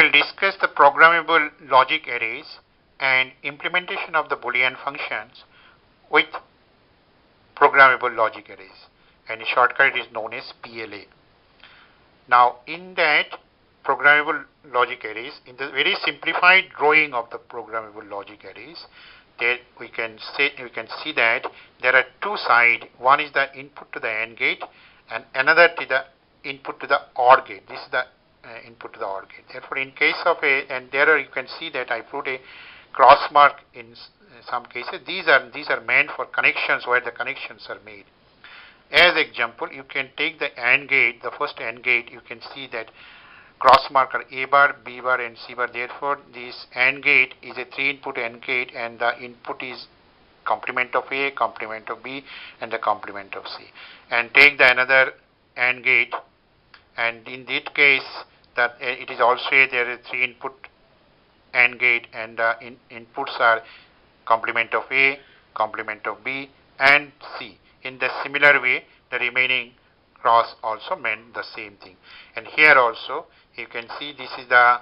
will discuss the programmable logic arrays and implementation of the Boolean functions with programmable logic arrays, and in shortcut it is known as PLA. Now, in that programmable logic arrays, in the very simplified drawing of the programmable logic arrays, there we can see that there are two sides. One is the input to the AND gate, and another to the input to the OR gate. This is the input to the OR gate. Therefore, in case of and there you can see that I put a cross mark in some cases. These are meant for connections where the connections are made. As example, you can take the AND gate, the first AND gate. You can see that cross marker A bar, B bar, and C bar. Therefore, this AND gate is a 3-input AND gate, and the input is complement of A, complement of B, and the complement of C. And take the another AND gate, and in that case, that it is also there is 3-input AND gate, and the inputs are complement of A, complement of B, and C. In the similar way, the remaining cross also meant the same thing. And here also, you can see this is the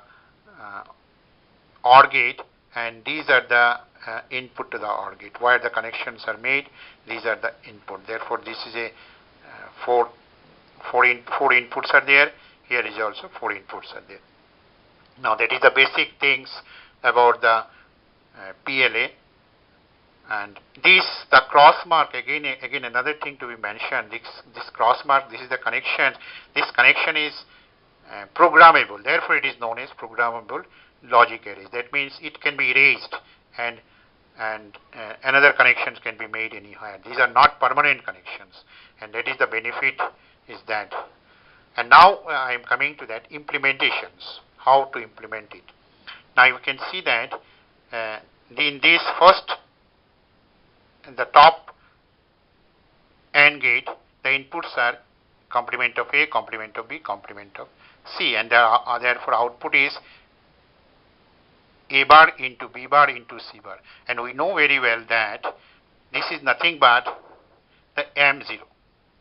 OR gate, and these are the input to the OR gate. Where the connections are made, these are the input. Therefore, this is a four inputs are there. Here is also 4 inputs are there. Now, that is the basic things about the PLA. And this, the cross mark, again another thing to be mentioned, this cross mark, this is the connection. This connection is programmable. Therefore, it is known as programmable logic arrays. That means it can be erased, and another connections can be made anywhere. These are not permanent connections, and that is the benefit is that. And now I am coming to that implementations, how to implement it. Now you can see that in this first, in the top AND gate, the inputs are complement of A, complement of B, complement of C, and therefore output is A bar into B bar into C bar. And we know very well that this is nothing but the M0.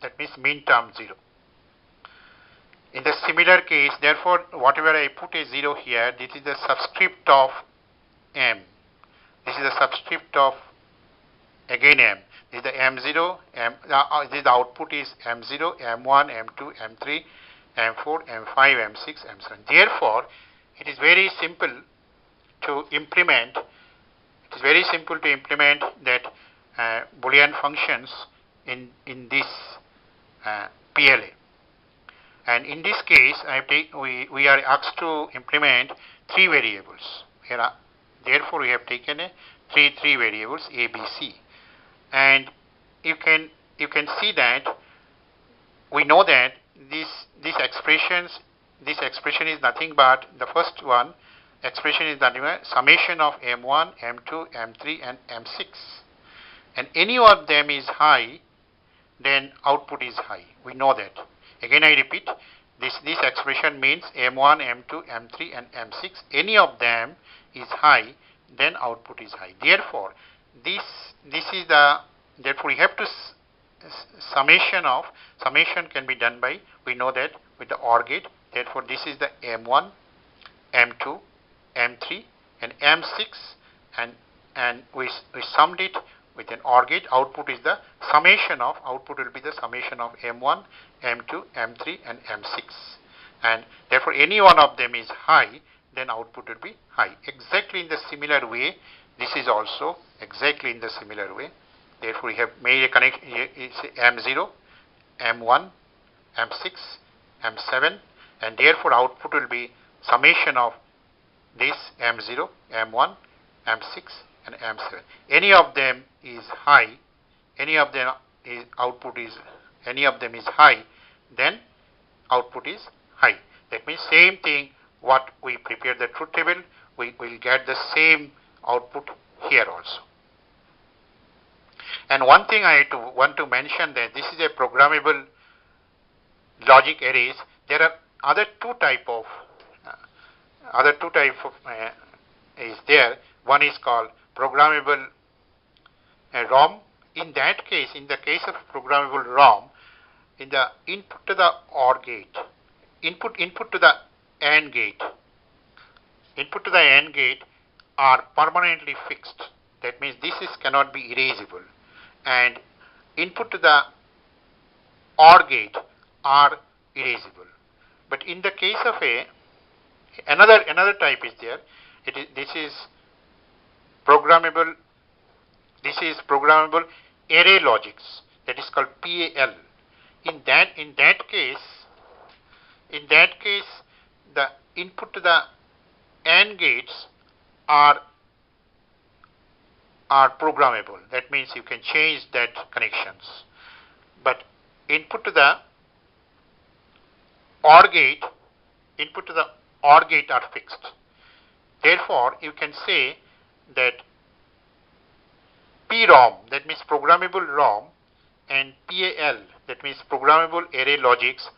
That means min term 0. In the similar case, therefore, whatever I put a 0 here, this is the subscript of M. This is the subscript of again M. This is the M0, this output is M0, M1, M2, M3, M4, M5, M6, M7. Therefore, it is very simple to implement. It is very simple to implement that Boolean functions in this PLA. And in this case, we are asked to implement 3 variables. Therefore, we have taken three variables A, B, C. And you can see that we know that this expression is nothing but the first one expression is nothing but summation of M1, M2, M3, and M6. And any of them is high, then output is high. We know that. Again, I repeat, this expression means M1, M2, M3, and M6. Any of them is high, then output is high. Therefore, this is the, therefore we have to summation can be done by, we know that with the OR gate. Therefore, this is the M1, M2, M3, and M6, and we summed it with an OR gate. Output is the summation of, output will be the summation of M1, M2, M3, and M6. And therefore, any one of them is high, then output will be high. Exactly in the similar way, this is also exactly in the similar way. Therefore, we have made a connection. It's M0, M1, M6, M7, and therefore output will be summation of this M0, M1, M6, and M7. Any of them is high, any of them is output is, any of them is high, then output is high. That means same thing what we prepare the truth table, we will get the same output here also. And one thing I want to mention that this is a programmable logic arrays. There are other two type of is there. One is called programmable ROM. In that case, in the case of programmable ROM, in the input to the OR gate, input to the AND gate, input to the AND gate are permanently fixed. That means this is cannot be erasable, and input to the OR gate are erasable. But in the case of another type is there. This is programmable. This is programmable array logics. That is called PAL. In that case, the input to the AND gates are programmable. That means you can change that connections. But input to the OR gate are fixed. Therefore, you can say that PROM, that means programmable ROM, and PAL, that means programmable array logics,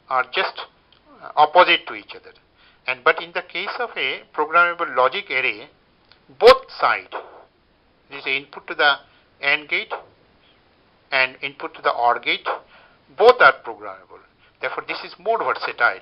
are just opposite to each other. But in the case of a programmable logic array, both sides, this is input to the AND gate and input to the OR gate, both are programmable. Therefore, this is more versatile.